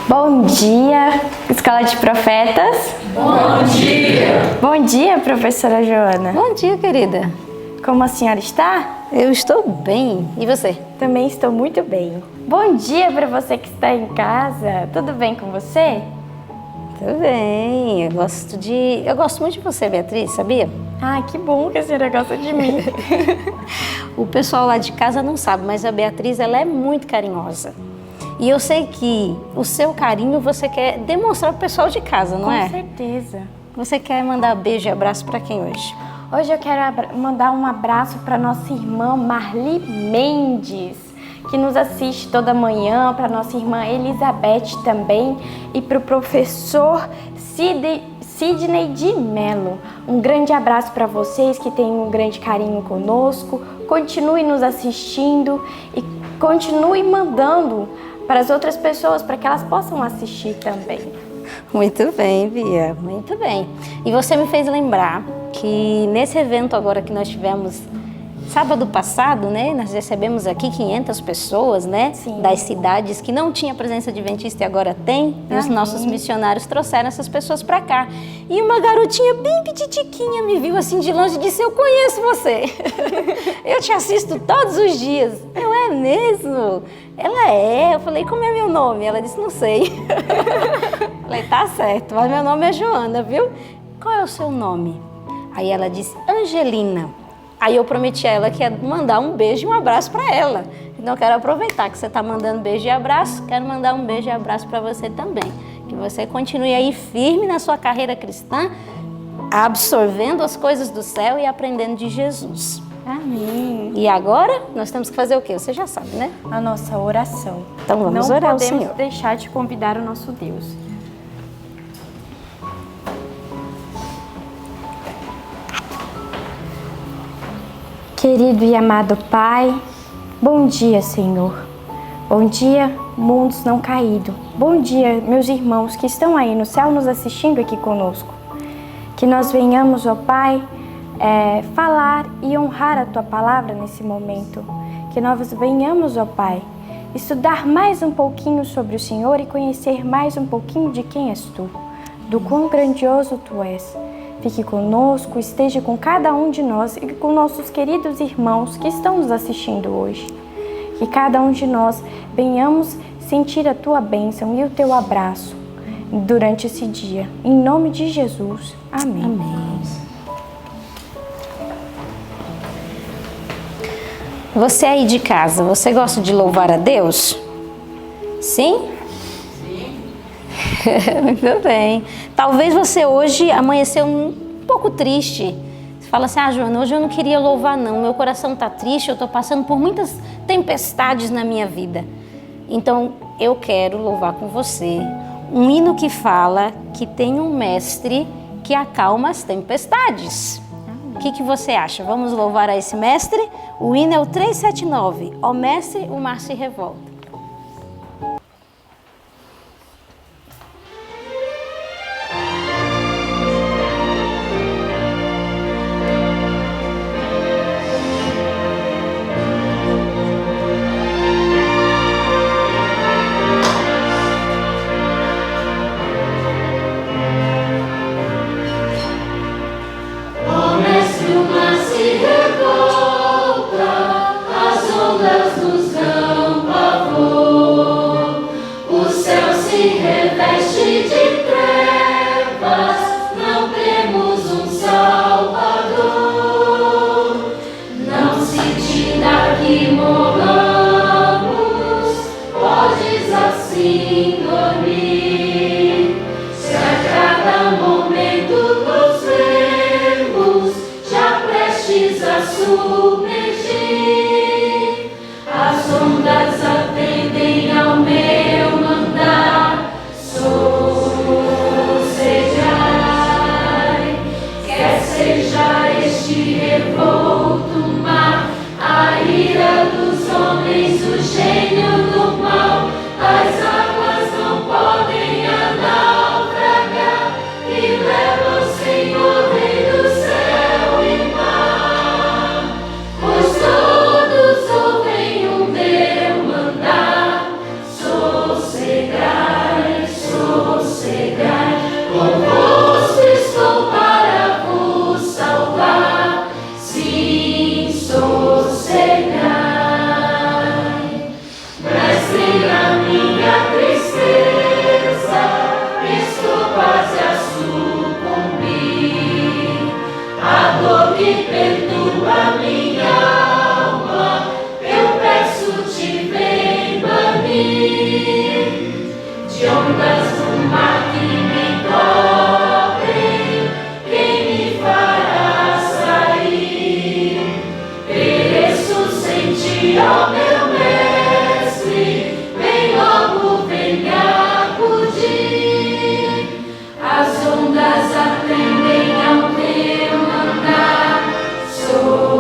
Bom dia, Escola de Profetas. Bom dia! Bom dia, professora Joana. Bom dia, querida. Como a senhora está? Eu estou bem. E você? Também estou muito bem. Bom dia para você que está em casa. Tudo bem com você? Tudo bem. Eu gosto muito de você, Beatriz, sabia? Ah, que bom que a senhora gosta de mim. O pessoal lá de casa não sabe, mas a Beatriz, ela é muito carinhosa. E eu sei que o seu carinho você quer demonstrar pro pessoal de casa, não é? Com certeza. Você quer mandar beijo e abraço para quem hoje? Hoje eu quero mandar um abraço para nossa irmã Marli Mendes, que nos assiste toda manhã, para nossa irmã Elizabeth também e para o professor Sidney de Mello. Um grande abraço para vocês que têm um grande carinho conosco. Continue nos assistindo e continue mandando para as outras pessoas, para que elas possam assistir também. Muito bem, Bia, muito bem. E você me fez lembrar que nesse evento agora que nós tivemos sábado passado, né, nós recebemos aqui 500 pessoas, né, Sim. das cidades que não tinha presença adventista e agora tem, e os nossos missionários trouxeram essas pessoas para cá. E uma garotinha bem petitiquinha me viu assim de longe e disse: eu conheço você, eu te assisto todos os dias. Eu, é mesmo? Ela é. Eu falei: como é meu nome? Ela disse: não sei. Falei: tá certo, mas meu nome é Joana, viu? Qual é o seu nome? Aí ela disse: Angelina. Aí eu prometi a ela que ia mandar um beijo e um abraço para ela. Então eu quero aproveitar que você está mandando beijo e abraço, quero mandar um beijo e abraço para você também. Que você continue aí firme na sua carreira cristã, absorvendo as coisas do céu e aprendendo de Jesus. Amém. E agora nós temos que fazer o quê? Você já sabe, né? A nossa oração. Então vamos Não orar ao podemos Senhor. deixar de convidar o nosso Deus. Querido e amado Pai, bom dia, Senhor. Bom dia, mundos não caídos. Bom dia, meus irmãos que estão aí no céu nos assistindo aqui conosco. Que nós venhamos, ó Pai, falar e honrar a Tua palavra nesse momento. Que nós venhamos, ó Pai, estudar mais um pouquinho sobre o Senhor e conhecer mais um pouquinho de quem és Tu, do quão grandioso Tu és. Fique conosco, esteja com cada um de nós e com nossos queridos irmãos que estão nos assistindo hoje. Que cada um de nós venhamos sentir a Tua bênção e o Teu abraço durante esse dia. Em nome de Jesus. Amém. Amém. Você aí de casa, você gosta de louvar a Deus? Sim? Muito bem. Talvez você hoje amanheceu um pouco triste. Você fala assim: Joana, hoje eu não queria louvar não, meu coração está triste, eu estou passando por muitas tempestades na minha vida. Então eu quero louvar com você um hino que fala que tem um mestre que acalma as tempestades. O que você acha? Vamos louvar a esse mestre? O hino é o 379. Ó mestre, o mar se revolta. Sossegai. que perturba minha alma, eu peço-te, vem banir de ondas do mar que me cobrem, quem me fará sair? Pereço sem ti, ó meu mestre, vem logo, venha acudir. As ondas atendem ao teu mandar, sossegai.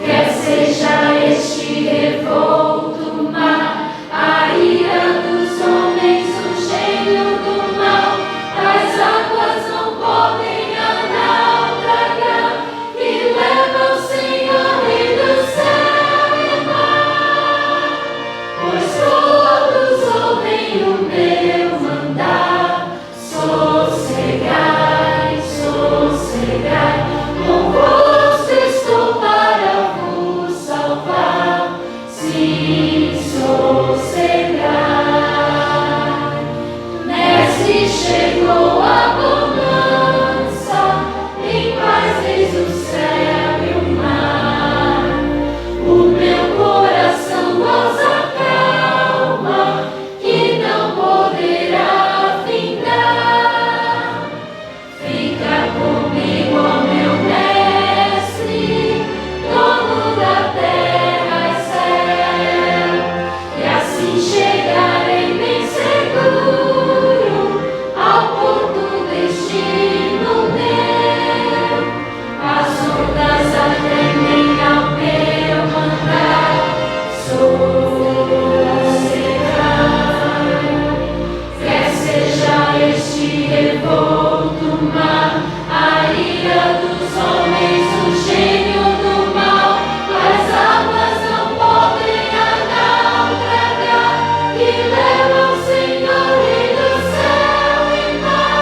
Quer seja este revolto mar, a ira dos homens, o gênio do mal, as águas não podem naufragar, que leva o Senhor Rei do céu e mar. Pois todos ouvem o meu mandar, sossegai, sossegai, convosco estou para vos salvar, sim, sossegai. Mestre, chegou a bonança, em paz eis o céu e o mar. O meu coração goza calma, que não poderá findar. Fica comigo, ó meu mestre, dono da terra e céu, e assim chegarei bem seguro ao porto destino meu. As ondas atendem ao meu mandar, sossegai. Quer seja este revolto mar, a ira dos homens, o gênio do mal, as águas não podem naufragar, que leva o Senhor Rei do céu e mar.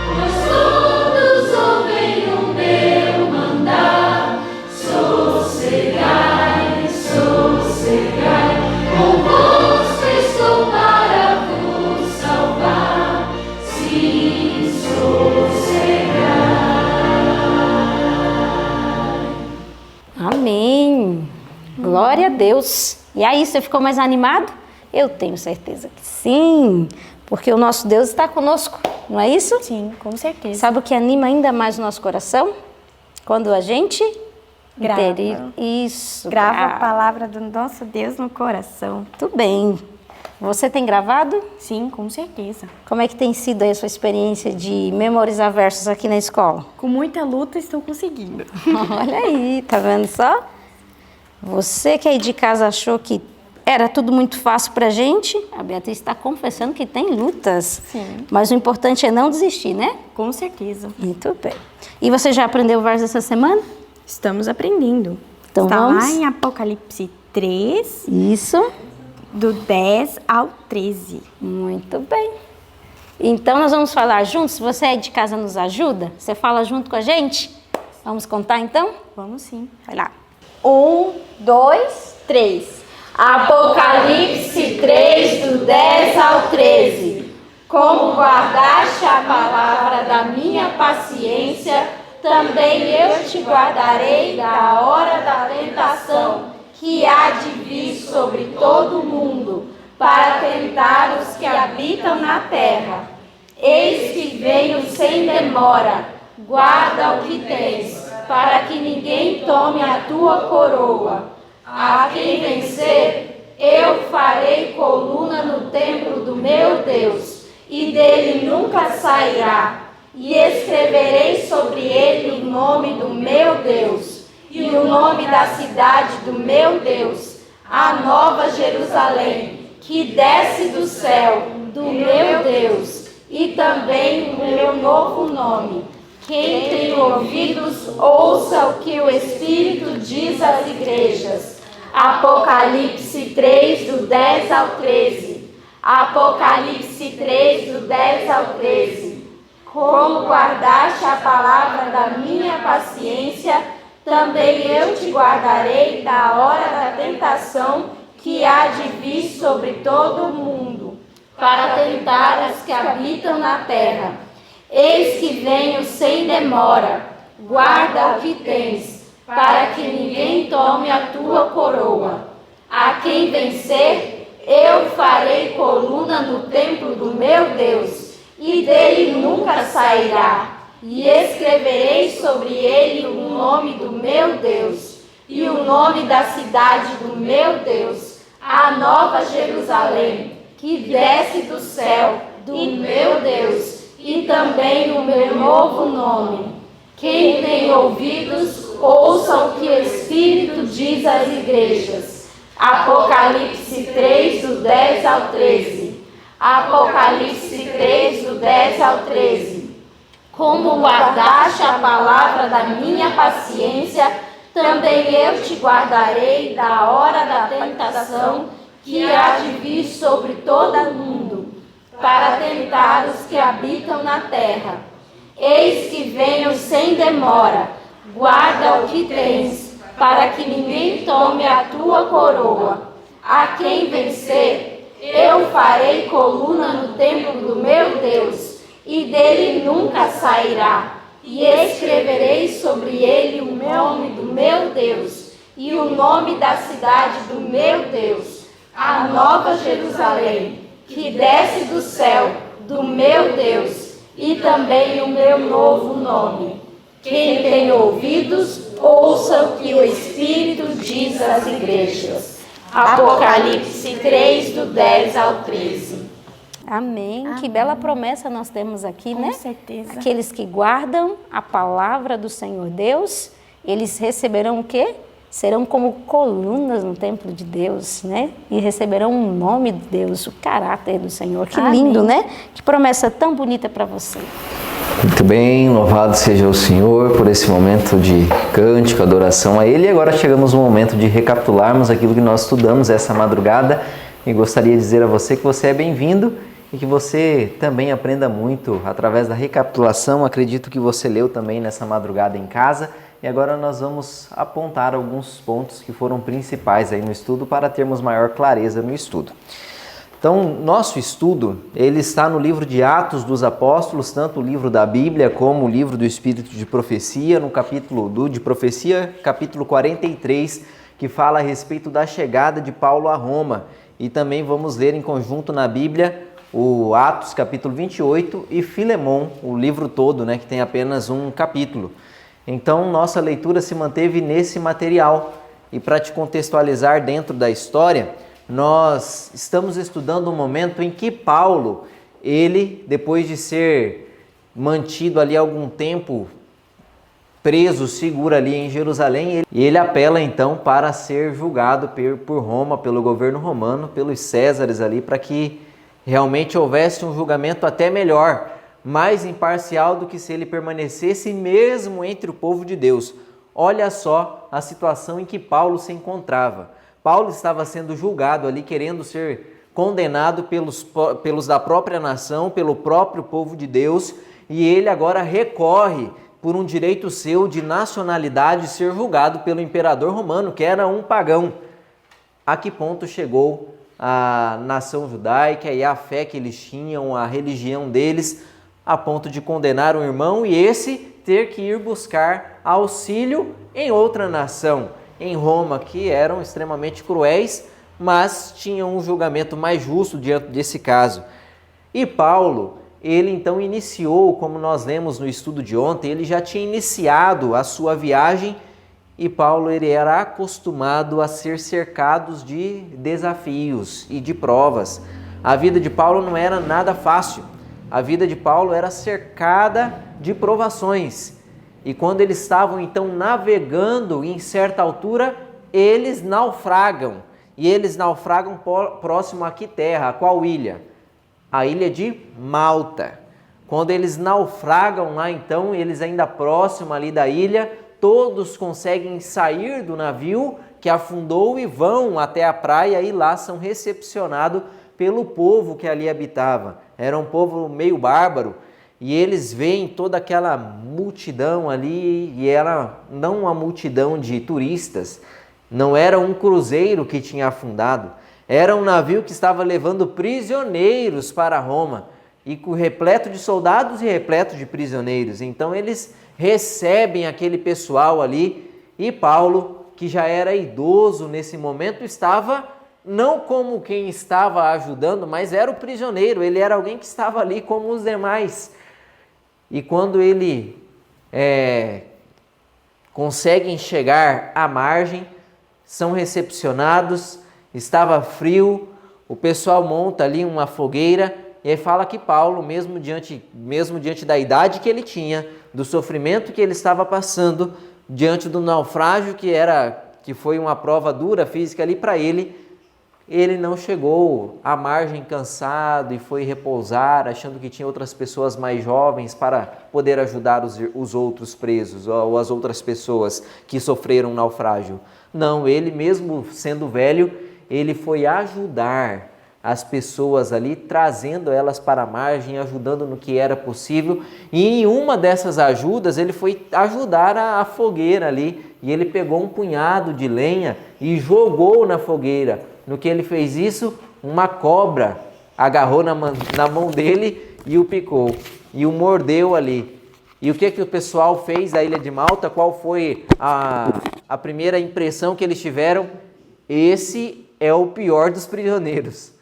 Pois todos ouvem o meu mandar, sossegai, sossegai, convosco estou para vos salvar, sim, sossegai. Amém. Glória a Deus. E aí, você ficou mais animado? Eu tenho certeza que sim, porque o nosso Deus está conosco, não é isso? Sim, com certeza. Sabe o que anima ainda mais o nosso coração? Quando a gente Grava. Isso. Grava a palavra do nosso Deus no coração. Muito bem. Você tem gravado? Sim, com certeza. Como é que tem sido aí a sua experiência de memorizar versos aqui na escola? Com muita luta estou conseguindo. Olha aí, tá vendo só? Você que aí de casa achou que era tudo muito fácil pra gente, a Beatriz está confessando que tem lutas. Sim. Mas o importante é não desistir, né? Com certeza. Muito bem. E você já aprendeu o verso essa semana? Estamos aprendendo. Então Está vamos. lá em Apocalipse 3, Isso. do 10 ao 13. Muito bem. Então nós vamos falar juntos. Se você é de casa, nos ajuda? Você fala junto com a gente? Vamos contar então? Vamos sim. Vai lá. 1, 2, 3. Apocalipse 3, do 10 ao 13. Como guardaste a palavra da minha paciência, também eu te guardarei da hora da tentação, que há de vir sobre todo o mundo, para tentar os que habitam na terra. Eis que venho sem demora, guarda o que tens, para que ninguém tome a tua coroa. A quem vencer, eu farei coluna no templo do meu Deus, e dele nunca sairá. E escreverei sobre ele o nome do meu Deus, e o nome da cidade do meu Deus, a nova Jerusalém, que desce do céu, do meu Deus, e também o meu novo nome. Quem tem ouvidos, ouça o que o Espírito diz às igrejas. Apocalipse 3, do 10 ao 13. Apocalipse 3, do 10 ao 13. Como guardaste a palavra da minha paciência, também eu te guardarei da hora da tentação que há de vir sobre todo o mundo, para tentar os que habitam na terra. Eis que venho sem demora, guarda o que tens, para que ninguém tome a tua coroa. A quem vencer, eu farei coluna no templo do meu Deus, e dele nunca sairá. E escreverei sobre ele o nome do meu Deus, e o nome da cidade do meu Deus, a nova Jerusalém, que desce do céu, do meu Deus, e também o meu novo nome. Quem tem ouvidos, ouça o que o Espírito diz às igrejas. Apocalipse 3, do 10 ao 13. Apocalipse 3, do 10 ao 13. Como guardaste a palavra da minha paciência, também eu te guardarei da hora da tentação que há de vir sobre todo o mundo, para tentar os que habitam na terra. Eis que venho sem demora, guarda o que tens, para que ninguém tome a tua coroa. A quem vencer, eu farei coluna no templo do meu Deus, e dele nunca sairá. E escreverei sobre ele o nome do meu Deus, e o nome da cidade do meu Deus, a nova Jerusalém, que desce do céu, do meu Deus, e também o meu novo nome. Quem tem ouvidos, ouça o que o Espírito diz às igrejas. Apocalipse 3, do 10 ao 13. Amém. Que bela promessa nós temos aqui, né? Com certeza. Aqueles que guardam a palavra do Senhor Deus, eles receberão o quê? Serão como colunas no templo de Deus, né? E receberão o nome de Deus, o caráter do Senhor. Que lindo, né? Que promessa tão bonita para você. Muito bem, louvado seja o Senhor por esse momento de cântico, adoração a Ele. E agora chegamos no momento de recapitularmos aquilo que nós estudamos essa madrugada. E gostaria de dizer a você que você é bem-vindo e que você também aprenda muito através da recapitulação. Acredito que você leu também nessa madrugada em casa. E agora nós vamos apontar alguns pontos que foram principais aí no estudo para termos maior clareza no estudo. Então, nosso estudo, ele está no livro de Atos dos Apóstolos, tanto o livro da Bíblia como o livro do Espírito de Profecia, no capítulo de Profecia, capítulo 43, que fala a respeito da chegada de Paulo a Roma. E também vamos ler em conjunto na Bíblia o Atos, capítulo 28, e Filemon, o livro todo, né, que tem apenas um capítulo. Então, nossa leitura se manteve nesse material. E para te contextualizar dentro da história, nós estamos estudando um momento em que Paulo, ele, depois de ser mantido ali algum tempo preso, seguro ali em Jerusalém, ele apela então para ser julgado por Roma, pelo governo romano, pelos Césares ali, para que realmente houvesse um julgamento até melhor, mais imparcial do que se ele permanecesse mesmo entre o povo de Deus. Olha só a situação em que Paulo se encontrava. Paulo estava sendo julgado ali, querendo ser condenado pelos da própria nação, pelo próprio povo de Deus, e ele agora recorre por um direito seu de nacionalidade ser julgado pelo imperador romano, que era um pagão. A que ponto chegou a nação judaica e a fé que eles tinham, a religião deles, a ponto de condenar um irmão e esse ter que ir buscar auxílio em outra nação, em Roma, que eram extremamente cruéis, mas tinham um julgamento mais justo diante desse caso. E Paulo, ele então iniciou, como nós lemos no estudo de ontem, ele já tinha iniciado a sua viagem e Paulo ele era acostumado a ser cercado de desafios e de provas. A vida de Paulo não era nada fácil. A vida de Paulo era cercada de provações. E quando eles estavam então navegando em certa altura, eles naufragam. E eles naufragam próximo a que terra? A qual ilha? A ilha de Malta. Quando eles naufragam lá então, eles ainda próximo ali da ilha, todos conseguem sair do navio que afundou e vão até a praia e lá são recepcionados pelo povo que ali habitava. Era um povo meio bárbaro. E eles veem toda aquela multidão ali, e era não uma multidão de turistas, não era um cruzeiro que tinha afundado, era um navio que estava levando prisioneiros para Roma. e repleto de soldados e repleto de prisioneiros. Então eles recebem aquele pessoal ali, e Paulo, que já era idoso nesse momento, estava não como quem estava ajudando, mas era o prisioneiro, ele era alguém que estava ali como os demais. E quando ele conseguem chegar à margem, são recepcionados, estava frio, o pessoal monta ali uma fogueira, e aí fala que Paulo, mesmo diante da idade que ele tinha, do sofrimento que ele estava passando, diante do naufrágio que foi uma prova dura física ali para ele não chegou à margem cansado e foi repousar, achando que tinha outras pessoas mais jovens para poder ajudar os outros presos ou as outras pessoas que sofreram um naufrágio. Não, ele mesmo sendo velho, ele foi ajudar as pessoas ali, trazendo elas para a margem, ajudando no que era possível. E em uma dessas ajudas, ele foi ajudar a fogueira ali, e ele pegou um punhado de lenha e jogou na fogueira. No que ele fez isso, uma cobra agarrou na mão dele e o picou, e o mordeu ali. E o que o pessoal fez da Ilha de Malta? Qual foi a primeira impressão que eles tiveram? Esse é o pior dos prisioneiros.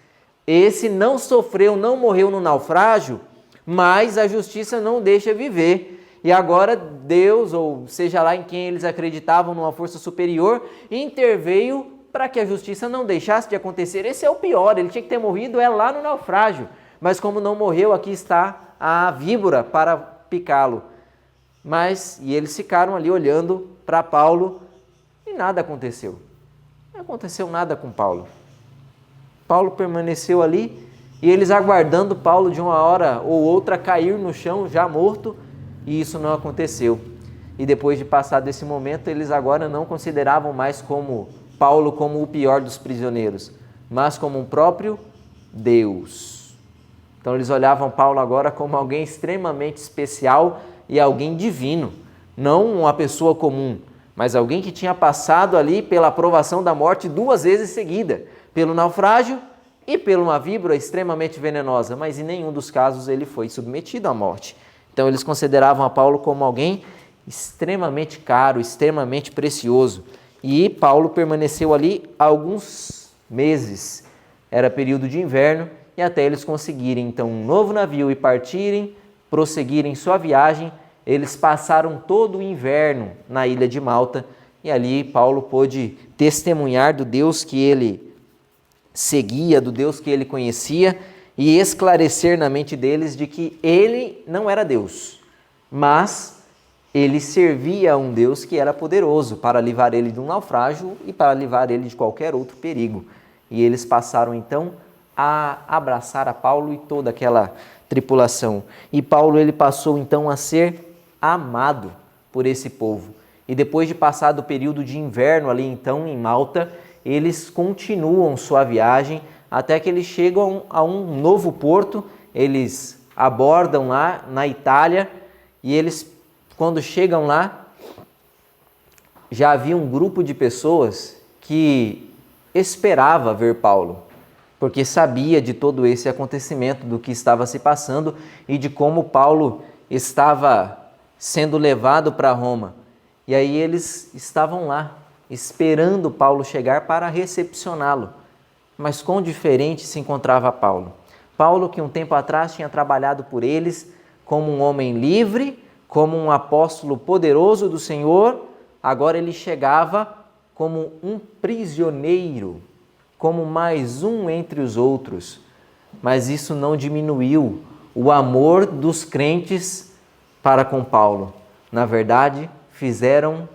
Esse não sofreu, não morreu no naufrágio, mas a justiça não deixa viver. E agora Deus, ou seja lá em quem eles acreditavam, numa força superior, interveio para que a justiça não deixasse de acontecer. Esse é o pior, ele tinha que ter morrido lá no naufrágio. Mas como não morreu, aqui está a víbora para picá-lo. E eles ficaram ali olhando para Paulo e nada aconteceu. Não aconteceu nada com Paulo. Paulo permaneceu ali e eles aguardando Paulo de uma hora ou outra cair no chão já morto, e isso não aconteceu. E depois de passar desse momento, eles agora não consideravam mais Paulo como o pior dos prisioneiros, mas como um próprio Deus. Então eles olhavam Paulo agora como alguém extremamente especial e alguém divino, não uma pessoa comum, mas alguém que tinha passado ali pela provação da morte 2 vezes seguida, pelo naufrágio e por uma víbora extremamente venenosa, mas em nenhum dos casos ele foi submetido à morte. Então eles consideravam a Paulo como alguém extremamente caro, extremamente precioso. E Paulo permaneceu ali alguns meses, era período de inverno, e até eles conseguirem então um novo navio e partirem, prosseguirem sua viagem. Eles passaram todo o inverno na ilha de Malta, e ali Paulo pôde testemunhar do Deus que ele seguia, do Deus que ele conhecia, e esclarecer na mente deles de que ele não era Deus, mas ele servia a um Deus que era poderoso para livrar ele de um naufrágio e para livrar ele de qualquer outro perigo. E eles passaram então a abraçar a Paulo e toda aquela tripulação. E Paulo ele passou então a ser amado por esse povo. E depois de passar do período de inverno ali então em Malta, eles continuam sua viagem até que eles chegam a um novo porto. Eles abordam lá na Itália, e eles, quando chegam lá, já havia um grupo de pessoas que esperava ver Paulo, porque sabia de todo esse acontecimento, do que estava se passando e de como Paulo estava sendo levado para Roma. E aí eles estavam lá, esperando Paulo chegar para recepcioná-lo. Mas quão diferente se encontrava Paulo. Paulo, que um tempo atrás tinha trabalhado por eles como um homem livre, como um apóstolo poderoso do Senhor, agora ele chegava como um prisioneiro, como mais um entre os outros. Mas isso não diminuiu o amor dos crentes para com Paulo. Na verdade, fizeram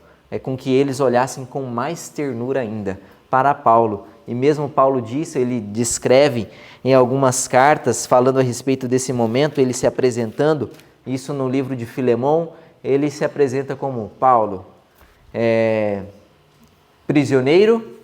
com que eles olhassem com mais ternura ainda para Paulo. E mesmo Paulo disse, ele descreve em algumas cartas, falando a respeito desse momento, ele se apresentando, isso no livro de Filemão, ele se apresenta como Paulo, prisioneiro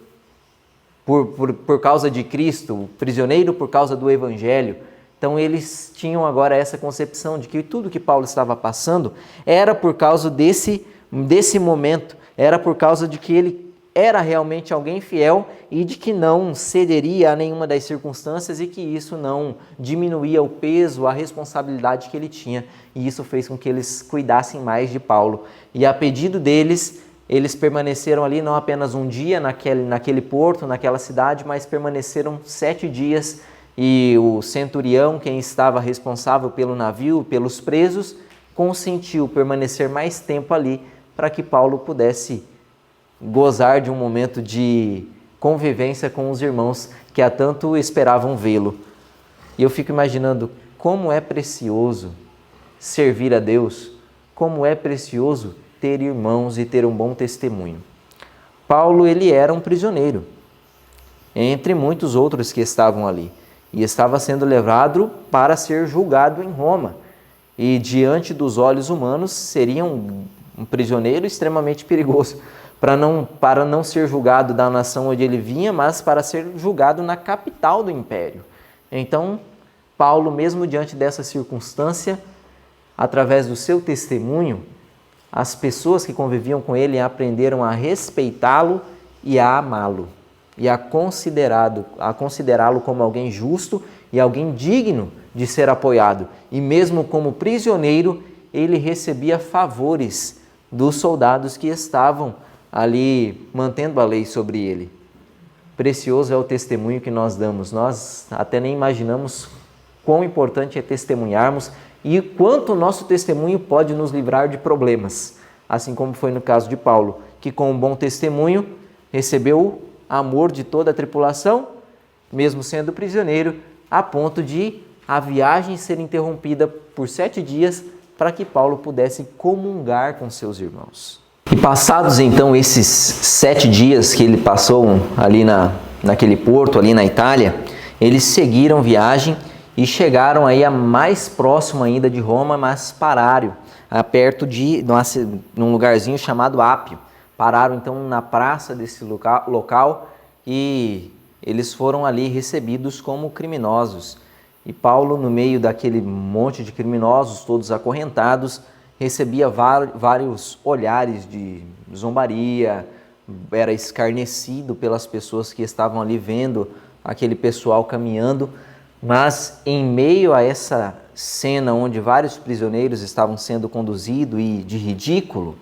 por causa de Cristo, prisioneiro por causa do Evangelho. Então eles tinham agora essa concepção de que tudo que Paulo estava passando era por causa desse momento, era por causa de que ele era realmente alguém fiel e de que não cederia a nenhuma das circunstâncias e que isso não diminuía o peso, a responsabilidade que ele tinha. E isso fez com que eles cuidassem mais de Paulo. E a pedido deles, eles permaneceram ali não apenas um dia naquele porto, naquela cidade, mas permaneceram 7 dias. E o centurião, quem estava responsável pelo navio, pelos presos, consentiu permanecer mais tempo ali para que Paulo pudesse gozar de um momento de convivência com os irmãos que há tanto esperavam vê-lo. E eu fico imaginando como é precioso servir a Deus, como é precioso ter irmãos e ter um bom testemunho. Paulo, ele era um prisioneiro, entre muitos outros que estavam ali, e estava sendo levado para ser julgado em Roma. E diante dos olhos humanos seria um prisioneiro extremamente perigoso, para não ser julgado da nação onde ele vinha, mas para ser julgado na capital do império. Então, Paulo, mesmo diante dessa circunstância, através do seu testemunho, as pessoas que conviviam com ele aprenderam a respeitá-lo e a amá-lo, e a considerá-lo como alguém justo e alguém digno de ser apoiado. E mesmo como prisioneiro, ele recebia favores dos soldados que estavam ali mantendo a lei sobre ele. Precioso é o testemunho que nós damos. Nós até nem imaginamos quão importante é testemunharmos e quanto o nosso testemunho pode nos livrar de problemas. Assim como foi no caso de Paulo, que com um bom testemunho recebeu o amor de toda a tripulação, mesmo sendo prisioneiro, a ponto de a viagem ser interrompida por 7 dias para que Paulo pudesse comungar com seus irmãos. E passados então esses 7 dias que ele passou ali naquele porto, ali na Itália, eles seguiram viagem e chegaram aí a mais próximo ainda de Roma, mas pararam perto num lugarzinho chamado Ápio. Pararam então na praça desse local e eles foram ali recebidos como criminosos. E Paulo, no meio daquele monte de criminosos, todos acorrentados, recebia vários olhares de zombaria, era escarnecido pelas pessoas que estavam ali vendo aquele pessoal caminhando, mas em meio a essa cena onde vários prisioneiros estavam sendo conduzidos e de ridículo,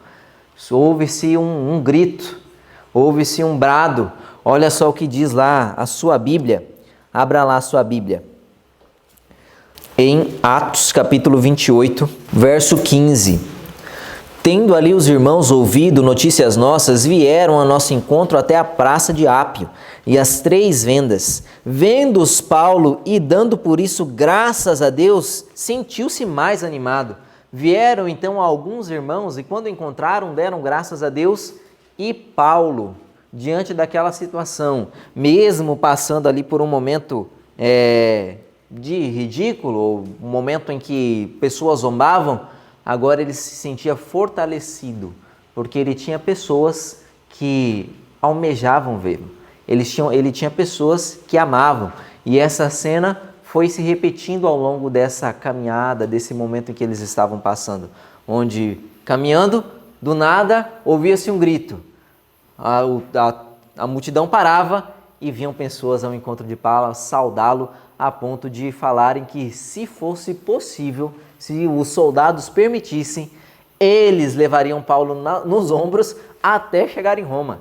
houve-se um grito, houve-se um brado. Olha só o que diz lá a sua Bíblia, abra lá a sua Bíblia. Em Atos capítulo 28, verso 15. Tendo ali os irmãos ouvido notícias nossas, vieram a nosso encontro até a praça de Ápio e as 3 vendas. Vendo-os Paulo e dando por isso graças a Deus, sentiu-se mais animado. Vieram então alguns irmãos e quando encontraram, deram graças a Deus. E Paulo, diante daquela situação, mesmo passando ali por um momento de ridículo, um momento em que pessoas zombavam, agora ele se sentia fortalecido, porque ele tinha pessoas que almejavam vê-lo. Ele tinha pessoas que amavam. E essa cena foi se repetindo ao longo dessa caminhada, desse momento em que eles estavam passando, onde, caminhando, do nada, ouvia-se um grito. A multidão parava e vinham pessoas ao encontro de Paulo, saudá-lo, a ponto de falarem que, se fosse possível, se os soldados permitissem, eles levariam Paulo nos ombros até chegar em Roma.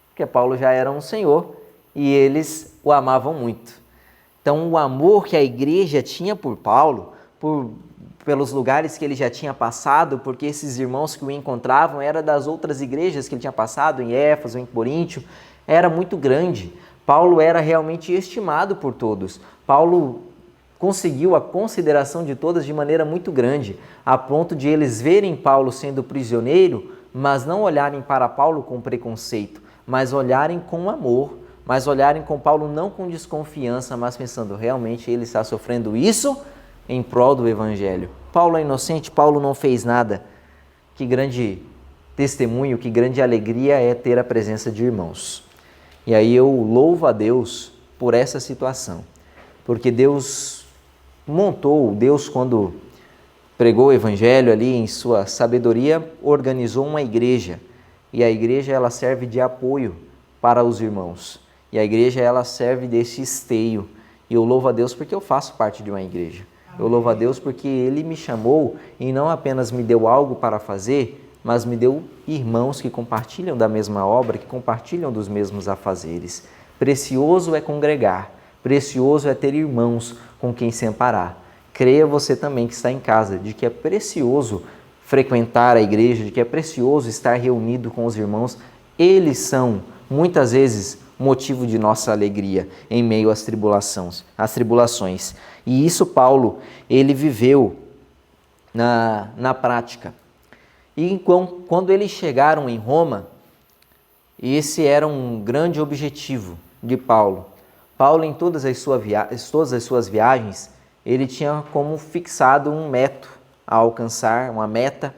Porque Paulo já era um senhor e eles o amavam muito. Então, o amor que a igreja tinha por Paulo, pelos lugares que ele já tinha passado, porque esses irmãos que o encontravam eram das outras igrejas que ele tinha passado, em Éfeso, em Coríntio, era muito grande. Paulo era realmente estimado por todos. Paulo conseguiu a consideração de todas de maneira muito grande, a ponto de eles verem Paulo sendo prisioneiro, mas não olharem para Paulo com preconceito, mas olharem com amor, mas olharem com Paulo não com desconfiança, mas pensando, realmente ele está sofrendo isso em prol do Evangelho. Paulo é inocente, Paulo não fez nada. Que grande testemunho, que grande alegria é ter a presença de irmãos. E aí eu louvo a Deus por essa situação, porque Deus quando pregou o Evangelho ali em sua sabedoria, organizou uma igreja. E a igreja, ela serve de apoio para os irmãos. E a igreja, ela serve desse esteio. E eu louvo a Deus porque eu faço parte de uma igreja. Eu louvo a Deus porque Ele me chamou e não apenas me deu algo para fazer, mas me deu irmãos que compartilham da mesma obra, que compartilham dos mesmos afazeres. Precioso é congregar, precioso é ter irmãos com quem se amparar. Creia você também que está em casa, de que é precioso frequentar a igreja, de que é precioso estar reunido com os irmãos. Eles são, muitas vezes, motivo de nossa alegria em meio às tribulações. E isso Paulo, ele viveu na prática. E quando eles chegaram em Roma, esse era um grande objetivo de Paulo. Paulo, em todas as suas viagens, ele tinha como fixado um método a alcançar, uma meta,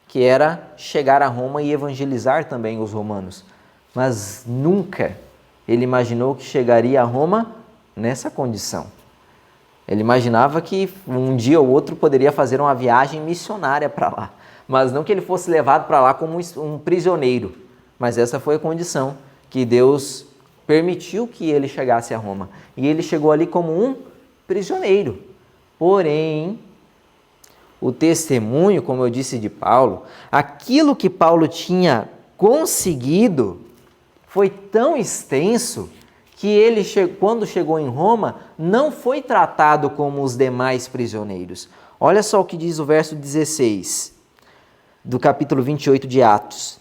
que era chegar a Roma e evangelizar também os romanos. Mas nunca ele imaginou que chegaria a Roma nessa condição. Ele imaginava que um dia ou outro poderia fazer uma viagem missionária para lá, mas não que ele fosse levado para lá como um prisioneiro. Mas essa foi a condição que Deus permitiu que ele chegasse a Roma. E ele chegou ali como um prisioneiro. Porém, o testemunho, como eu disse, de Paulo, aquilo que Paulo tinha conseguido foi tão extenso que ele, quando chegou em Roma, não foi tratado como os demais prisioneiros. Olha só o que diz o verso 16 do capítulo 28 de Atos.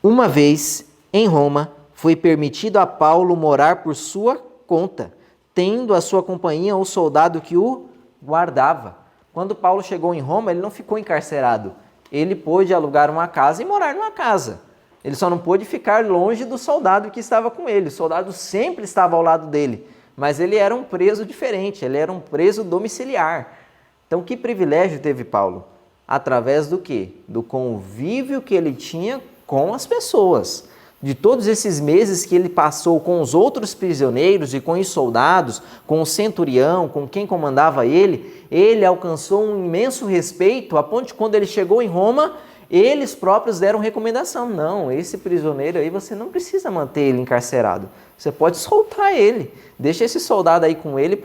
Uma vez, em Roma, foi permitido a Paulo morar por sua conta, tendo a sua companhia um soldado que o guardava. Quando Paulo chegou em Roma, ele não ficou encarcerado. Ele pôde alugar uma casa e morar numa casa. Ele só não pôde ficar longe do soldado que estava com ele. O soldado sempre estava ao lado dele, mas ele era um preso diferente, ele era um preso domiciliar. Então, que privilégio teve Paulo? Através do quê? Do convívio que ele tinha com as pessoas. De todos esses meses que ele passou com os outros prisioneiros e com os soldados, com o centurião, com quem comandava ele alcançou um imenso respeito, a ponto de quando ele chegou em Roma, eles próprios deram recomendação. Não, esse prisioneiro aí você não precisa manter ele encarcerado. Você pode soltar ele. Deixa esse soldado aí com ele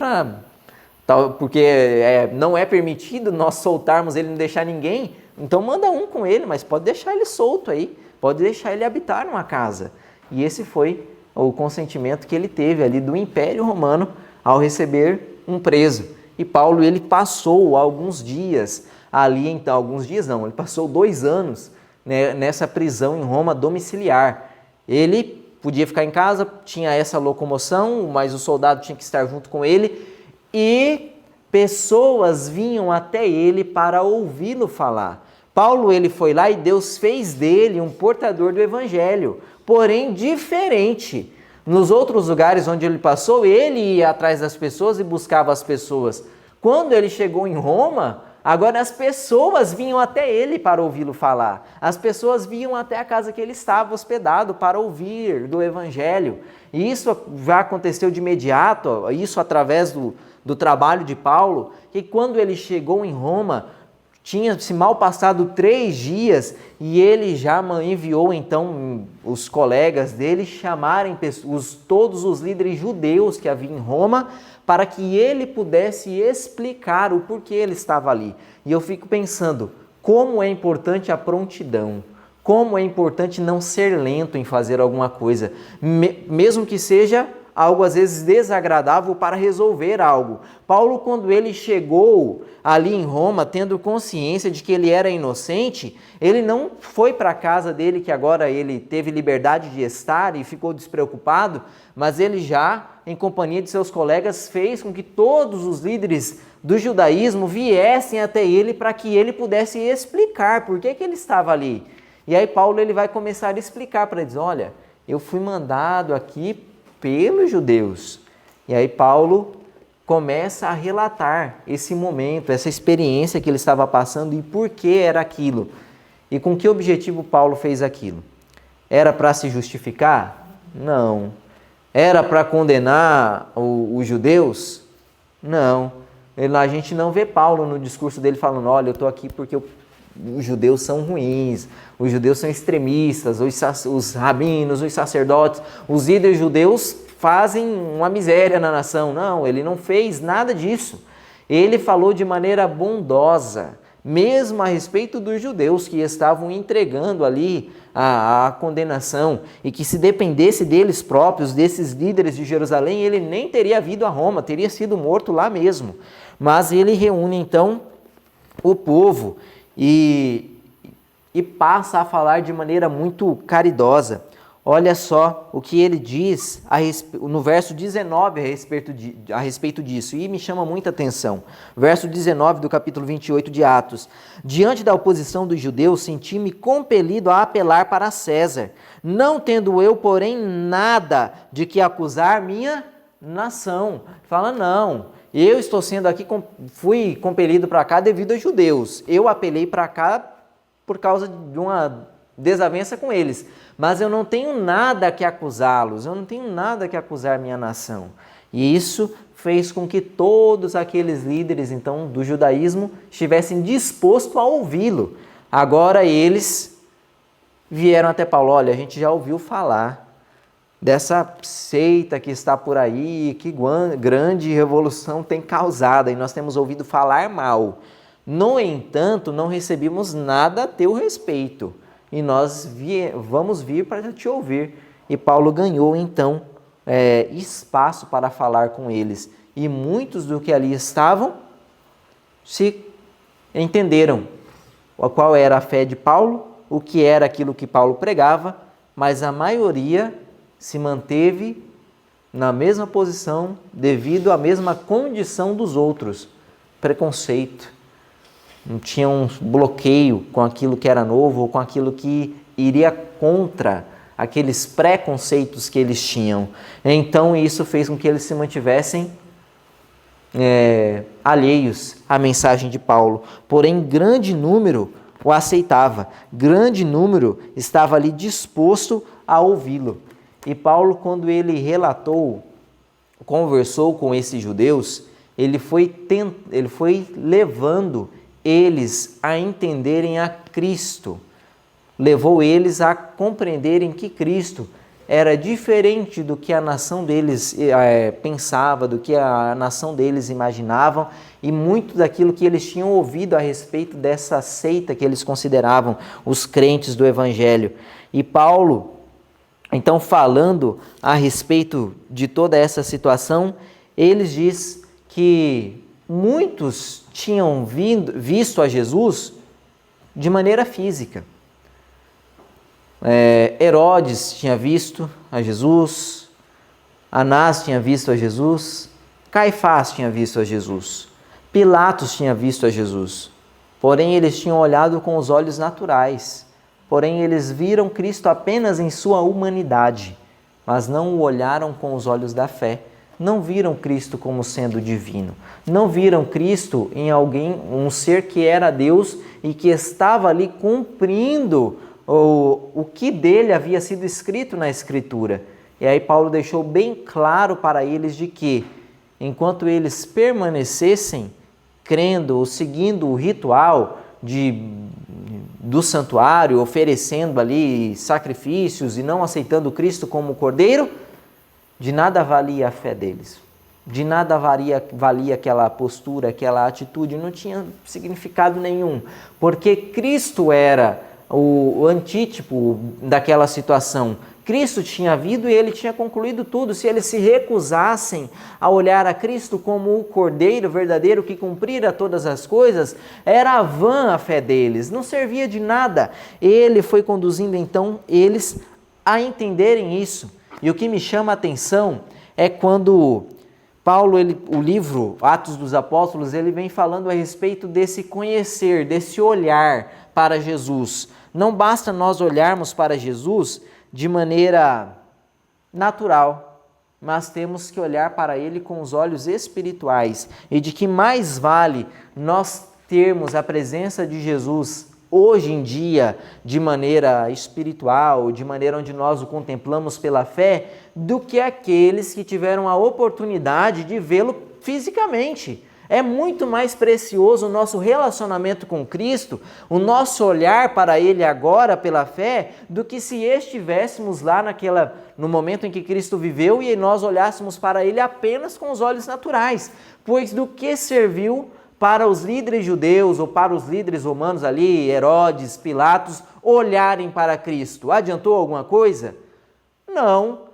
porque não é permitido nós soltarmos ele, não deixar ninguém. Então manda um com ele, mas pode deixar ele solto aí. Pode deixar ele habitar numa casa. E esse foi o consentimento que ele teve ali do Império Romano ao receber um preso. E Paulo, ele passou alguns dias ali, então, alguns dias não, ele passou 2 anos, né, nessa prisão em Roma domiciliar. Ele podia ficar em casa, tinha essa locomoção, mas o soldado tinha que estar junto com ele, e pessoas vinham até ele para ouvi-lo falar. Paulo, ele foi lá e Deus fez dele um portador do evangelho, porém diferente. Nos outros lugares onde ele passou, ele ia atrás das pessoas e buscava as pessoas. Quando ele chegou em Roma, agora as pessoas vinham até ele para ouvi-lo falar. As pessoas vinham até a casa que ele estava hospedado para ouvir do evangelho. E isso já aconteceu de imediato, isso através do trabalho de Paulo, que quando ele chegou em Roma, tinha-se mal passado 3 dias e ele já enviou então os colegas dele chamarem todos os líderes judeus que havia em Roma para que ele pudesse explicar o porquê ele estava ali. E eu fico pensando, como é importante a prontidão, como é importante não ser lento em fazer alguma coisa, mesmo que seja algo às vezes desagradável para resolver algo. Paulo, quando ele chegou ali em Roma, tendo consciência de que ele era inocente, ele não foi para a casa dele, que agora ele teve liberdade de estar e ficou despreocupado, mas ele já, em companhia de seus colegas, fez com que todos os líderes do judaísmo viessem até ele para que ele pudesse explicar por que ele estava ali. E aí Paulo, ele vai começar a explicar para eles, olha, eu fui mandado aqui pelos judeus. E aí Paulo começa a relatar esse momento, essa experiência que ele estava passando e por que era aquilo. E com que objetivo Paulo fez aquilo? Era para se justificar? Não. Era para condenar os judeus? Não. A gente não vê Paulo no discurso dele falando, olha, eu estou aqui porque os judeus são ruins, os judeus são extremistas, os rabinos, os sacerdotes, os líderes judeus fazem uma miséria na nação. Não, ele não fez nada disso. Ele falou de maneira bondosa, mesmo a respeito dos judeus que estavam entregando ali a condenação, e que se dependesse deles próprios, desses líderes de Jerusalém, ele nem teria vindo a Roma, teria sido morto lá mesmo. Mas ele reúne então o povo e passa a falar de maneira muito caridosa. Olha só o que ele diz no verso 19 a respeito disso, e me chama muita atenção. Verso 19 do capítulo 28 de Atos. Diante da oposição dos judeus, senti-me compelido a apelar para César, não tendo eu, porém, nada de que acusar minha nação. Fala, não, eu estou sendo aqui, fui compelido para cá devido aos judeus. Eu apelei para cá por causa de uma desavença com eles. Mas eu não tenho nada que acusá-los, eu não tenho nada que acusar minha nação. E isso fez com que todos aqueles líderes, então, do judaísmo, estivessem dispostos a ouvi-lo. Agora eles vieram até Paulo, olha, a gente já ouviu falar dessa seita que está por aí, que grande revolução tem causado, e nós temos ouvido falar mal. No entanto, não recebemos nada a teu respeito. E nós vamos vir para te ouvir. E Paulo ganhou, então, espaço para falar com eles. E muitos do que ali estavam se entenderam qual era a fé de Paulo, o que era aquilo que Paulo pregava, mas a maioria se manteve na mesma posição devido à mesma condição dos outros. Preconceito. Não tinha um bloqueio com aquilo que era novo ou com aquilo que iria contra aqueles preconceitos que eles tinham. Então isso fez com que eles se mantivessem alheios à mensagem de Paulo. Porém, grande número o aceitava, grande número estava ali disposto a ouvi-lo. E Paulo, quando ele conversou com esses judeus, ele foi levando eles a entenderem a Cristo, levou eles a compreenderem que Cristo era diferente do que a nação deles pensava, do que a nação deles imaginavam, e muito daquilo que eles tinham ouvido a respeito dessa seita que eles consideravam os crentes do Evangelho. E Paulo, então, falando a respeito de toda essa situação, ele diz que muitos tinham visto a Jesus de maneira física. Herodes tinha visto a Jesus, Anás tinha visto a Jesus, Caifás tinha visto a Jesus, Pilatos tinha visto a Jesus. Porém, eles tinham olhado com os olhos naturais. Porém, eles viram Cristo apenas em sua humanidade, mas não o olharam com os olhos da fé. Não viram Cristo como sendo divino. Não viram Cristo em alguém, um ser que era Deus e que estava ali cumprindo o que dele havia sido escrito na Escritura. E aí Paulo deixou bem claro para eles de que, enquanto eles permanecessem crendo ou seguindo o ritual do santuário, oferecendo ali sacrifícios e não aceitando Cristo como Cordeiro, de nada valia a fé deles, de nada valia aquela postura, aquela atitude, não tinha significado nenhum, porque Cristo era o antítipo daquela situação. Cristo tinha vindo e ele tinha concluído tudo. Se eles se recusassem a olhar a Cristo como o Cordeiro verdadeiro que cumprira todas as coisas, era vã a fé deles, não servia de nada. Ele foi conduzindo então eles a entenderem isso. E o que me chama a atenção é quando Paulo, o livro Atos dos Apóstolos, ele vem falando a respeito desse conhecer, desse olhar para Jesus. Não basta nós olharmos para Jesus de maneira natural, mas temos que olhar para Ele com os olhos espirituais. E de que mais vale nós termos a presença de Jesus hoje em dia de maneira espiritual, de maneira onde nós o contemplamos pela fé, do que aqueles que tiveram a oportunidade de vê-lo fisicamente. É muito mais precioso o nosso relacionamento com Cristo, o nosso olhar para Ele agora pela fé, do que se estivéssemos lá no momento em que Cristo viveu e nós olhássemos para Ele apenas com os olhos naturais. Pois do que serviu para os líderes judeus ou para os líderes romanos ali, Herodes, Pilatos, olharem para Cristo? Adiantou alguma coisa? Não.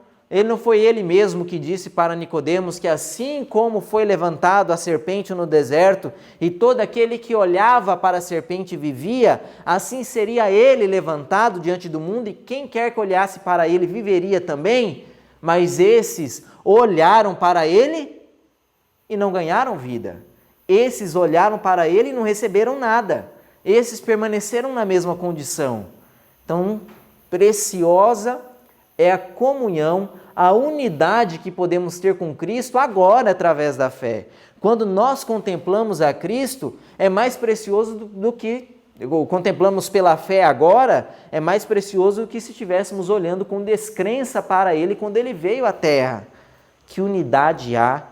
Não foi ele mesmo que disse para Nicodemos que assim como foi levantado a serpente no deserto e todo aquele que olhava para a serpente vivia, assim seria ele levantado diante do mundo e quem quer que olhasse para ele viveria também? Mas esses olharam para ele e não ganharam vida. Esses olharam para ele e não receberam nada. Esses permaneceram na mesma condição. Então, preciosa é a comunhão, a unidade que podemos ter com Cristo agora através da fé. Quando nós contemplamos a Cristo, é mais precioso do que contemplamos pela fé agora, é mais precioso do que se estivéssemos olhando com descrença para Ele quando Ele veio à Terra. Que unidade há,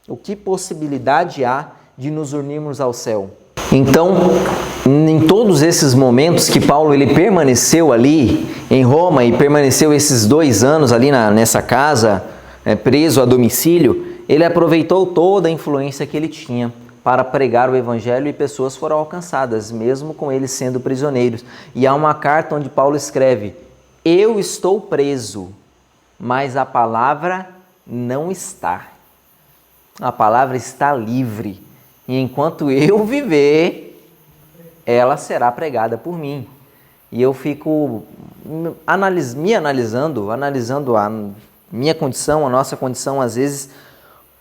ou que possibilidade há de nos unirmos ao céu? Então, em todos esses momentos que Paulo ele permaneceu ali em Roma e permaneceu esses 2 anos ali nessa casa, preso a domicílio, ele aproveitou toda a influência que ele tinha para pregar o evangelho e pessoas foram alcançadas, mesmo com eles sendo prisioneiros. E há uma carta onde Paulo escreve: eu estou preso, mas a palavra não está. A palavra está livre. E enquanto eu viver, ela será pregada por mim. E eu fico analisando a minha condição, a nossa condição, às vezes,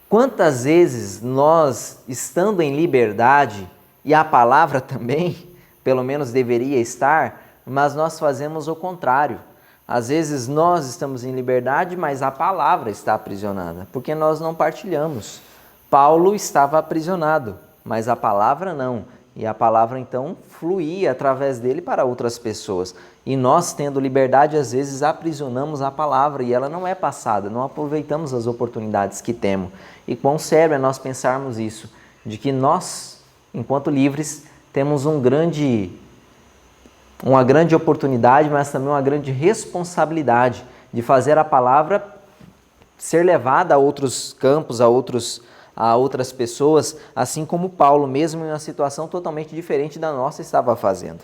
quantas vezes nós, estando em liberdade, e a palavra também, pelo menos deveria estar, mas nós fazemos o contrário. Às vezes nós estamos em liberdade, mas a palavra está aprisionada, porque nós não partilhamos. Paulo estava aprisionado, mas a palavra não. E a palavra então fluía através dele para outras pessoas. E nós, tendo liberdade, às vezes aprisionamos a palavra e ela não é passada, não aproveitamos as oportunidades que temos. E quão sério é nós pensarmos isso, de que nós, enquanto livres, temos uma grande oportunidade, mas também uma grande responsabilidade de fazer a palavra ser levada a outros campos, a outras pessoas, assim como Paulo, mesmo em uma situação totalmente diferente da nossa, estava fazendo.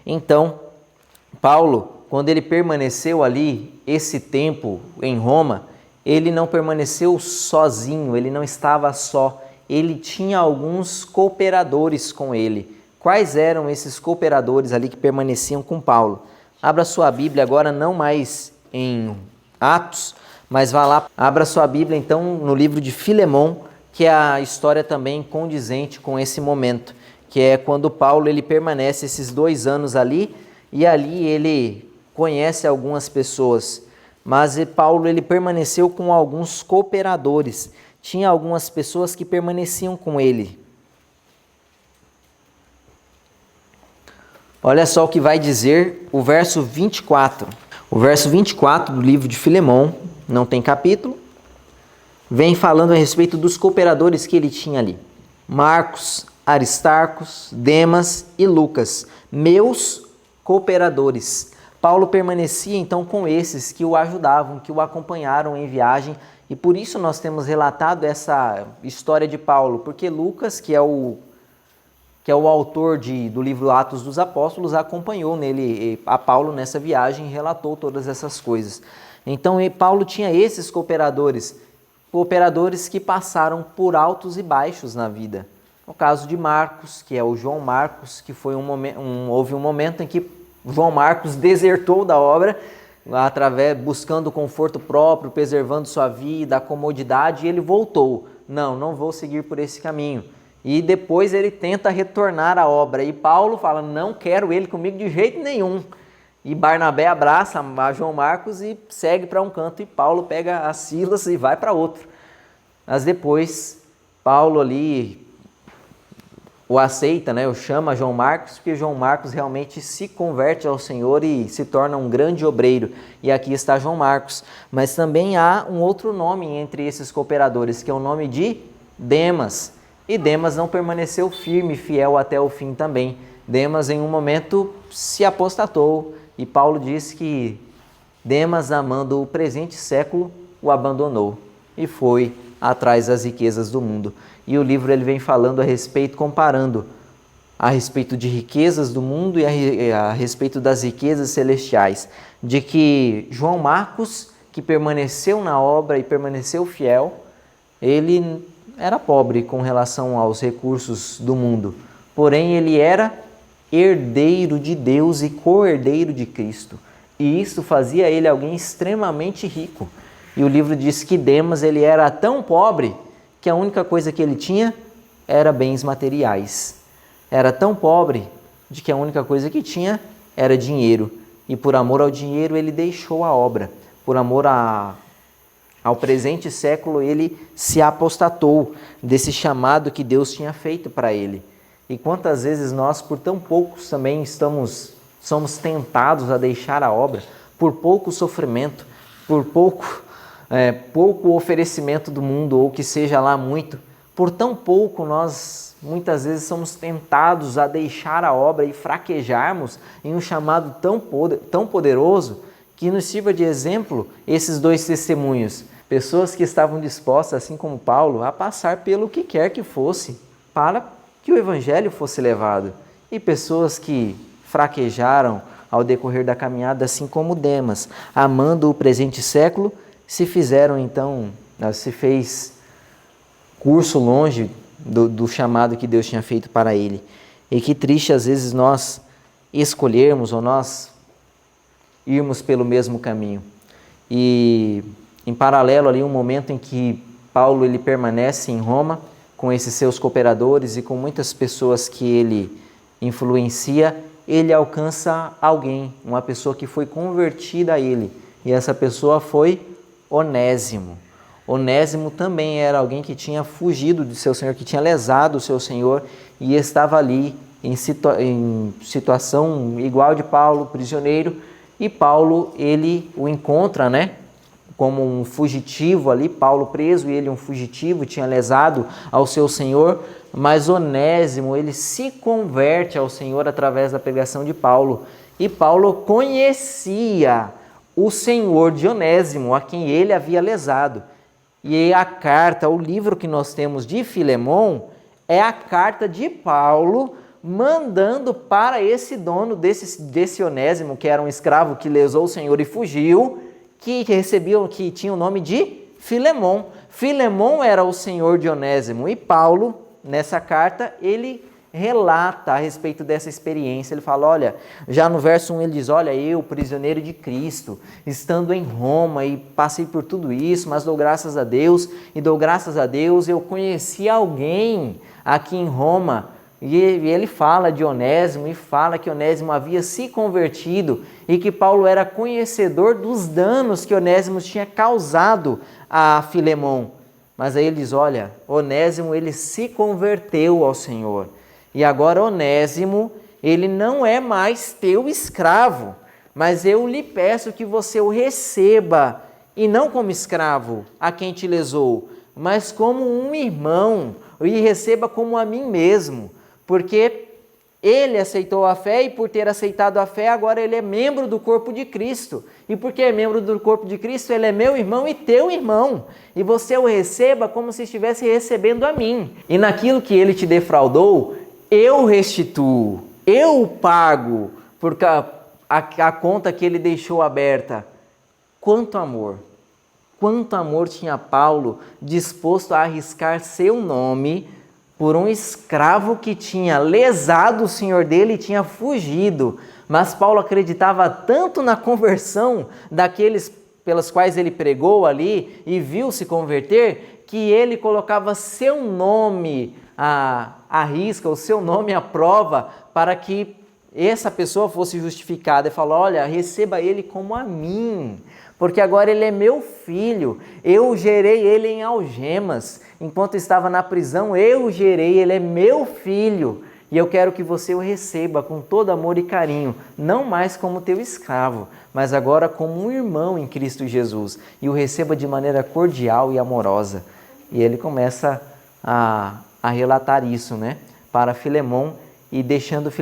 Então, Paulo, quando ele permaneceu ali esse tempo em Roma, ele não permaneceu sozinho, ele não estava só, ele tinha alguns cooperadores com ele. Quais eram esses cooperadores ali que permaneciam com Paulo? Abra sua Bíblia agora, não mais em Atos, mas vá lá, abra sua Bíblia então no livro de Filemão, que é a história também condizente com esse momento, que é quando Paulo ele permanece esses 2 anos ali, e ali ele conhece algumas pessoas, mas Paulo ele permaneceu com alguns cooperadores, tinha algumas pessoas que permaneciam com ele. Olha só o que vai dizer o verso 24. O verso 24 do livro de Filemão, não tem capítulo, vem falando a respeito dos cooperadores que ele tinha ali. Marcos, Aristarcos, Demas e Lucas, meus cooperadores. Paulo permanecia então com esses que o ajudavam, que o acompanharam em viagem, e por isso nós temos relatado essa história de Paulo, porque Lucas, que é o autor do livro Atos dos Apóstolos, acompanhou a Paulo nessa viagem e relatou todas essas coisas. Então Paulo tinha esses cooperadores que passaram por altos e baixos na vida. No caso de Marcos, que é o João Marcos, que foi houve um momento em que João Marcos desertou da obra, buscando conforto próprio, preservando sua vida, a comodidade, e ele voltou. Não vou seguir por esse caminho. E depois ele tenta retornar à obra. E Paulo fala, não quero ele comigo de jeito nenhum. E Barnabé abraça a João Marcos e segue para um canto, e Paulo pega a Silas e vai para outro. Mas depois, Paulo ali o aceita, chama João Marcos, porque João Marcos realmente se converte ao Senhor e se torna um grande obreiro. E aqui está João Marcos. Mas também há um outro nome entre esses cooperadores, que é o nome de Demas, E Demas não permaneceu firme e fiel até o fim também. Demas, em um momento, se apostatou. E Paulo diz que Demas, amando o presente século, o abandonou e foi atrás das riquezas do mundo. E o livro ele vem falando a respeito, comparando a respeito de riquezas do mundo e a respeito das riquezas celestiais. De que João Marcos, que permaneceu na obra e permaneceu fiel, ele era pobre com relação aos recursos do mundo. Porém, ele era herdeiro de Deus e co-herdeiro de Cristo. E isso fazia ele alguém extremamente rico. E o livro diz que Demas ele era tão pobre que a única coisa que ele tinha era bens materiais. Era tão pobre de que a única coisa que tinha era dinheiro. E por amor ao dinheiro ele deixou a obra. Por amor ao presente século ele se apostatou desse chamado que Deus tinha feito para ele. E quantas vezes nós, por tão poucos, também somos tentados a deixar a obra, por pouco sofrimento, por pouco oferecimento do mundo, ou que seja lá muito, por tão pouco nós muitas vezes somos tentados a deixar a obra e fraquejarmos em um chamado tão poderoso que nos sirva de exemplo esses dois testemunhos. Pessoas que estavam dispostas, assim como Paulo, a passar pelo que quer que fosse para que o evangelho fosse levado. E pessoas que fraquejaram ao decorrer da caminhada, assim como Demas, amando o presente século, se fez curso longe do chamado que Deus tinha feito para ele. E que triste às vezes nós escolhermos ou nós irmos pelo mesmo caminho. E em paralelo ali um momento em que Paulo ele permanece em Roma com esses seus cooperadores e com muitas pessoas que ele influencia, ele alcança alguém, uma pessoa que foi convertida a ele. E essa pessoa foi Onésimo. Onésimo também era alguém que tinha fugido de seu Senhor, que tinha lesado o seu Senhor e estava ali em situação igual de Paulo, prisioneiro. E Paulo, ele o encontra, como um fugitivo ali, Paulo preso e ele um fugitivo, tinha lesado ao seu Senhor, mas Onésimo, ele se converte ao Senhor através da pregação de Paulo. E Paulo conhecia o Senhor de Onésimo, a quem ele havia lesado. E a carta, o livro que nós temos de Filemão, é a carta de Paulo mandando para esse dono desse Onésimo, que era um escravo que lesou o Senhor e fugiu, que tinha o nome de Filemão. Filemão era o senhor de Onésimo. E Paulo, nessa carta, ele relata a respeito dessa experiência. Ele fala, olha, já no verso 1 ele diz, olha, eu, prisioneiro de Cristo, estando em Roma e passei por tudo isso, mas dou graças a Deus, eu conheci alguém aqui em Roma. E ele fala de Onésimo e fala que Onésimo havia se convertido e que Paulo era conhecedor dos danos que Onésimo tinha causado a Filemão. Mas aí ele diz, olha, Onésimo ele se converteu ao Senhor. E agora Onésimo, ele não é mais teu escravo, mas eu lhe peço que você o receba, e não como escravo a quem te lesou, mas como um irmão, e receba como a mim mesmo. Porque ele aceitou a fé e por ter aceitado a fé, agora ele é membro do corpo de Cristo. E porque é membro do corpo de Cristo, ele é meu irmão e teu irmão. E você o receba como se estivesse recebendo a mim. E naquilo que ele te defraudou, eu restituo, eu pago por a conta que ele deixou aberta. Quanto amor tinha Paulo disposto a arriscar seu nome por um escravo que tinha lesado o senhor dele e tinha fugido. Mas Paulo acreditava tanto na conversão daqueles pelas quais ele pregou ali e viu se converter, que ele colocava seu nome à risca, o seu nome à prova, para que essa pessoa fosse justificada. E falou, olha, receba ele como a mim, porque agora ele é meu filho, eu gerei ele em algemas, enquanto estava na prisão, eu gerei, ele é meu filho, e eu quero que você o receba com todo amor e carinho, não mais como teu escravo, mas agora como um irmão em Cristo Jesus, e o receba de maneira cordial e amorosa. E ele começa a a relatar isso, né, para Filemon, e deixando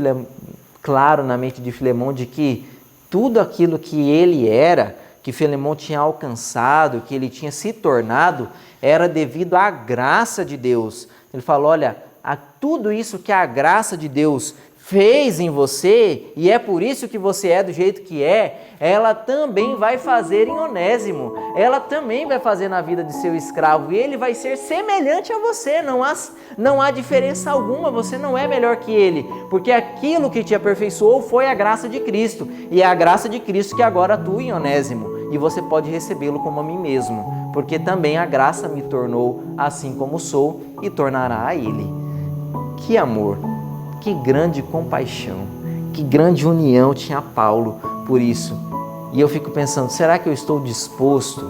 claro na mente de Filemon de que tudo aquilo que ele era, que Filemon tinha alcançado, que ele tinha se tornado, era devido à graça de Deus. Ele falou, olha, tudo isso que a graça de Deus fez em você, e é por isso que você é do jeito que é, ela também vai fazer em Onésimo, ela também vai fazer na vida de seu escravo, e ele vai ser semelhante a você, não há diferença alguma, você não é melhor que ele, porque aquilo que te aperfeiçoou foi a graça de Cristo, e é a graça de Cristo que agora atua em Onésimo, e você pode recebê-lo como a mim mesmo, porque também a graça me tornou assim como sou, e tornará a ele. Que amor! Que grande compaixão, que grande união tinha Paulo por isso. E eu fico pensando, será que eu estou disposto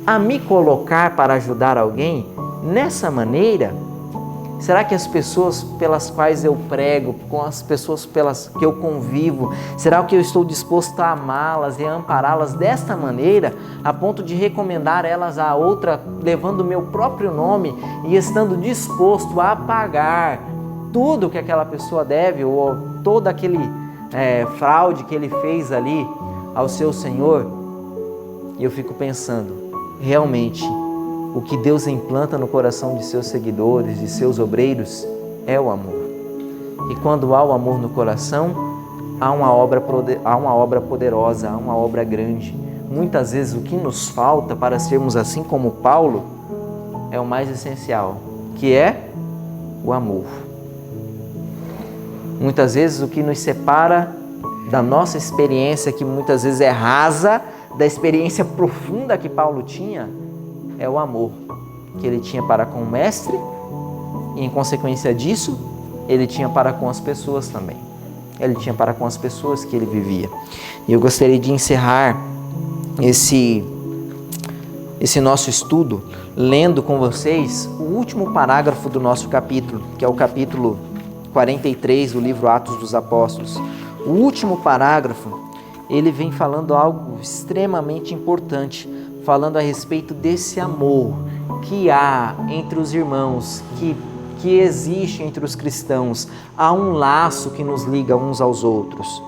a me colocar para ajudar alguém nessa maneira? Será que as pessoas pelas quais eu prego, com as pessoas pelas que eu convivo, será que eu estou disposto a amá-las e a ampará-las desta maneira, a ponto de recomendar elas a outra, levando o meu próprio nome e estando disposto a pagar tudo que aquela pessoa deve, ou todo aquele fraude que ele fez ali ao seu Senhor? E eu fico pensando, realmente, o que Deus implanta no coração de seus seguidores, de seus obreiros, é o amor. E quando há o amor no coração, há uma obra poderosa, há uma obra grande. Muitas vezes o que nos falta para sermos assim como Paulo é o mais essencial, que é o amor. Muitas vezes o que nos separa da nossa experiência, que muitas vezes é rasa, da experiência profunda que Paulo tinha, é o amor que ele tinha para com o mestre e, em consequência disso, ele tinha para com as pessoas também. Ele tinha para com as pessoas que ele vivia. E eu gostaria de encerrar esse nosso estudo lendo com vocês o último parágrafo do nosso capítulo, que é o capítulo 43 do livro Atos dos Apóstolos. O último parágrafo, ele vem falando algo extremamente importante, falando a respeito desse amor que há entre os irmãos, que existe entre os cristãos. Há um laço que nos liga uns aos outros.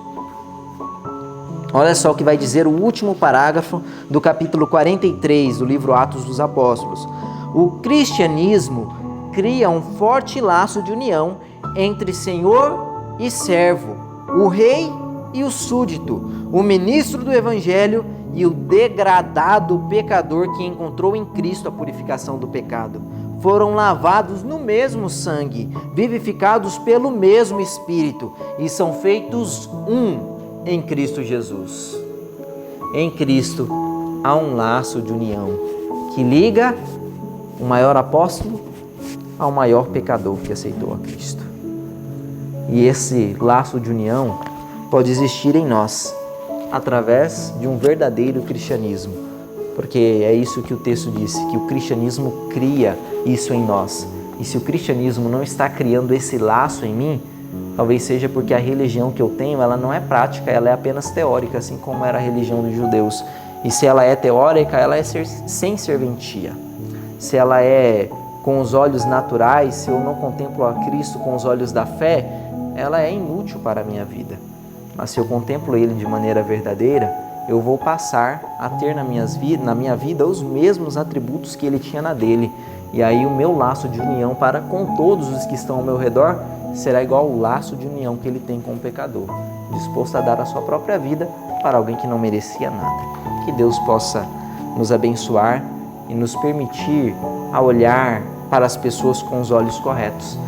Olha só o que vai dizer o último parágrafo do capítulo 43 do livro Atos dos Apóstolos. O cristianismo cria um forte laço de união entre Senhor e servo, o rei e o súdito, o ministro do Evangelho e o degradado pecador que encontrou em Cristo a purificação do pecado. Foram lavados no mesmo sangue, vivificados pelo mesmo Espírito e são feitos um em Cristo Jesus. Em Cristo há um laço de união que liga o maior apóstolo ao maior pecador que aceitou a Cristo. E esse laço de união pode existir em nós através de um verdadeiro cristianismo, porque é isso que o texto disse, que o cristianismo cria isso em nós. E se o cristianismo não está criando esse laço em mim, talvez seja porque a religião que eu tenho, ela não é prática, ela é apenas teórica, assim como era a religião dos judeus. E se ela é teórica, ela é sem serventia. Se ela é com os olhos naturais, se eu não contemplo a Cristo com os olhos da fé, ela é inútil para a minha vida. Mas se eu contemplo Ele de maneira verdadeira, eu vou passar a ter na minha vida os mesmos atributos que Ele tinha na dele. E aí o meu laço de união para com todos os que estão ao meu redor será igual ao laço de união que Ele tem com o pecador, disposto a dar a sua própria vida para alguém que não merecia nada. Que Deus possa nos abençoar e nos permitir a olhar para as pessoas com os olhos corretos.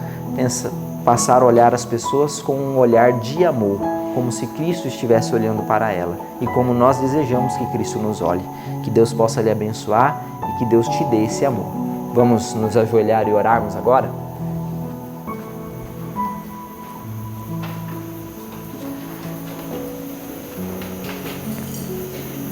Passar a olhar as pessoas com um olhar de amor, como se Cristo estivesse olhando para ela e como nós desejamos que Cristo nos olhe. Que Deus possa lhe abençoar e que Deus te dê esse amor. Vamos nos ajoelhar e orarmos agora?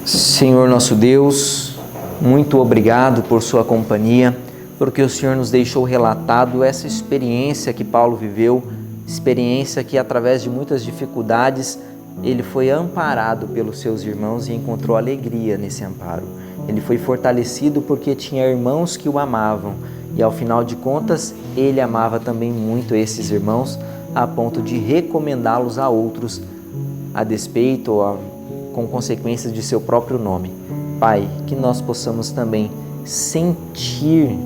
Senhor nosso Deus, muito obrigado por sua companhia, porque o Senhor nos deixou relatado essa experiência que Paulo viveu, experiência que através de muitas dificuldades ele foi amparado pelos seus irmãos e encontrou alegria nesse amparo. Ele foi fortalecido porque tinha irmãos que o amavam E ao final de contas, ele amava também muito esses irmãos, a ponto de recomendá-los a outros, a despeito ou com consequências de seu próprio nome. Pai, que nós possamos também sentir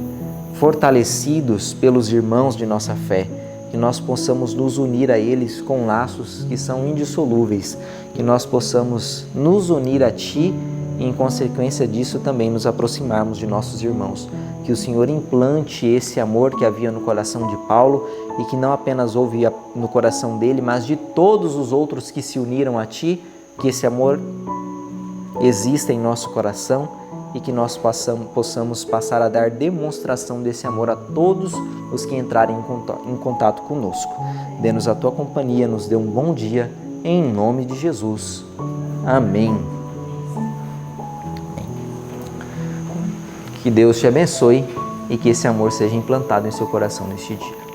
fortalecidos pelos irmãos de nossa fé, que nós possamos nos unir a eles com laços que são indissolúveis, que nós possamos nos unir a Ti e, em consequência disso, também nos aproximarmos de nossos irmãos. Que o Senhor implante esse amor que havia no coração de Paulo e que não apenas houve no coração dele, mas de todos os outros que se uniram a Ti, que esse amor exista em nosso coração e que nós possamos passar a dar demonstração desse amor a todos os que entrarem em contato conosco. Dê-nos a Tua companhia, nos dê um bom dia, em nome de Jesus. Amém. Que Deus te abençoe e que esse amor seja implantado em seu coração neste dia.